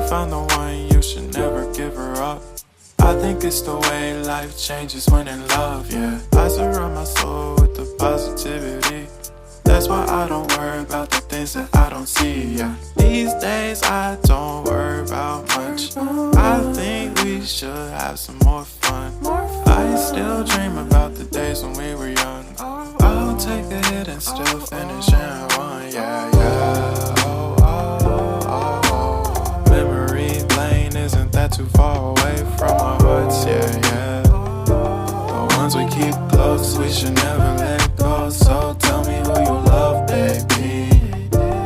found the one, you should never give her up. I think it's the way life changes when in love, yeah. I surround my soul with the positivity. That's why I don't worry about the things that I don't see, yeah. These days I don't worry about much. I think we should have some more fun. I still dream about the days when we were young. I'll take a hit and still finish in one, yeah, yeah. Oh, oh, oh, oh. Memory lane isn't that too far away from our hearts, yeah, yeah. The ones we keep close, we should never let go. So tell me who you love, baby.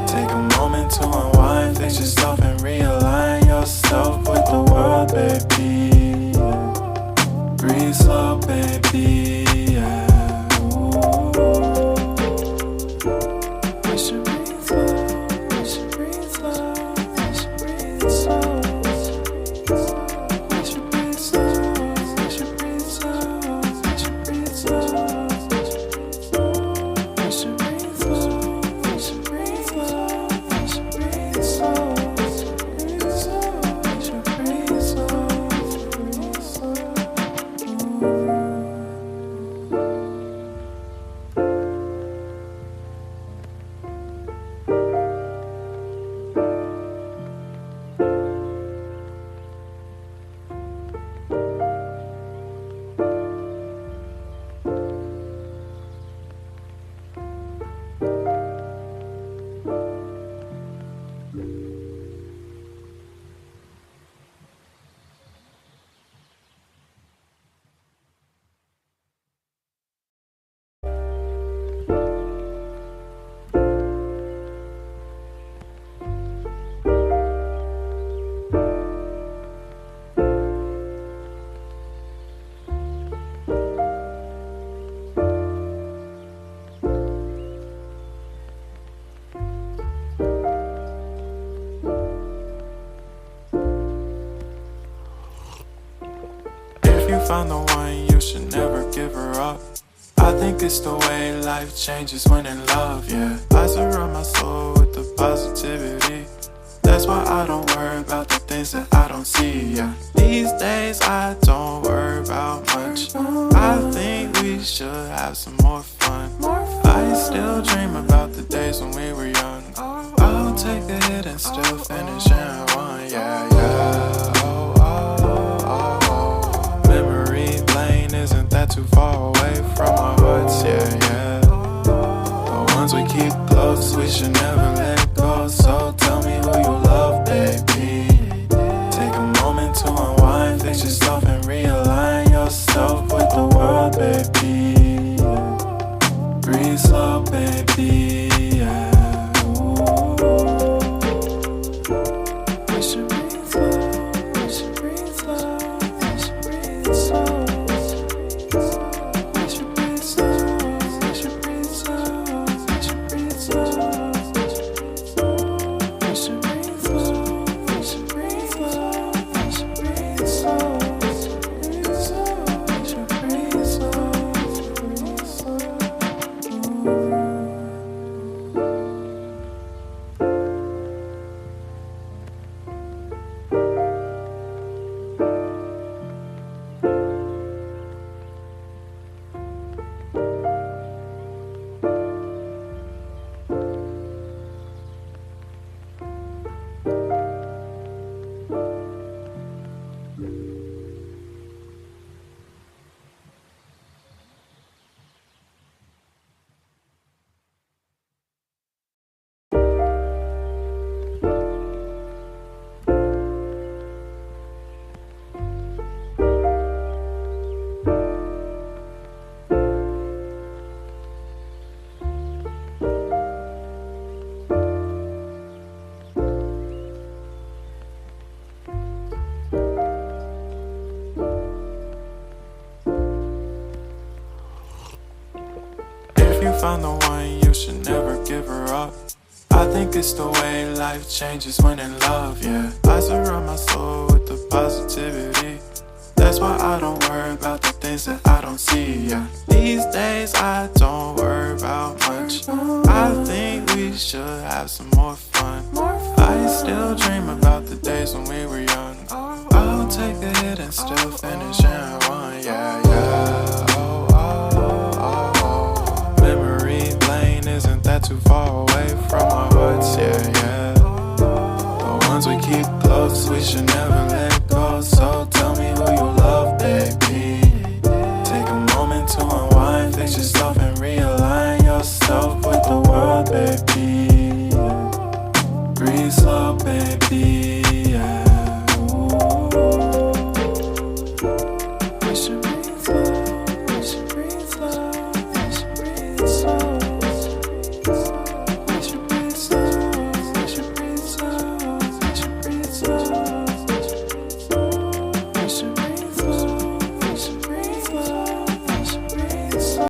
Take a moment to unwind, fix yourself and realign yourself with the world, baby. Breathe slow, baby, yeah. We should breathe slow, we should breathe slow, we should breathe slow. We should breathe slow, we should breathe slow, we should breathe slow. We should breathe slow, we should breathe slow, we should breathe slow. We should breathe slow, breathe slow. Found the one, you should never give her up. I think it's the way life changes when in love, yeah. I surround my soul with the positivity. That's why I don't worry about the things that I don't see, yeah. These days I don't worry about much. I think we should have some more fun. I still dream about the days when we were young. I'll take a hit and still finish in one, yeah, yeah. Oh, oh, oh, oh. Memory lane isn't that too far away from our hearts, yeah, yeah. The ones we keep close, we should never let go. So tell me who you love, baby. Take a moment to unwind, fix yourself and realign yourself with the world, baby. Breathe slow, baby, yeah. We should breathe slow, we should breathe slow, we should breathe slow. We should breathe slow, we should breathe slow, we should breathe slow. We should breathe slow, we should breathe slow, we should breathe slow. We should breathe slow, breathe slow. Found the one, you should never give her up. I think it's the way life changes when in love, yeah. I surround my soul with the positivity. That's why I don't worry about the things that I don't see, yeah. These days I don't worry about much. I think we should have some more fun. I I still dream about the days when we were young. I'll take a hit and still finish in one, yeah, yeah.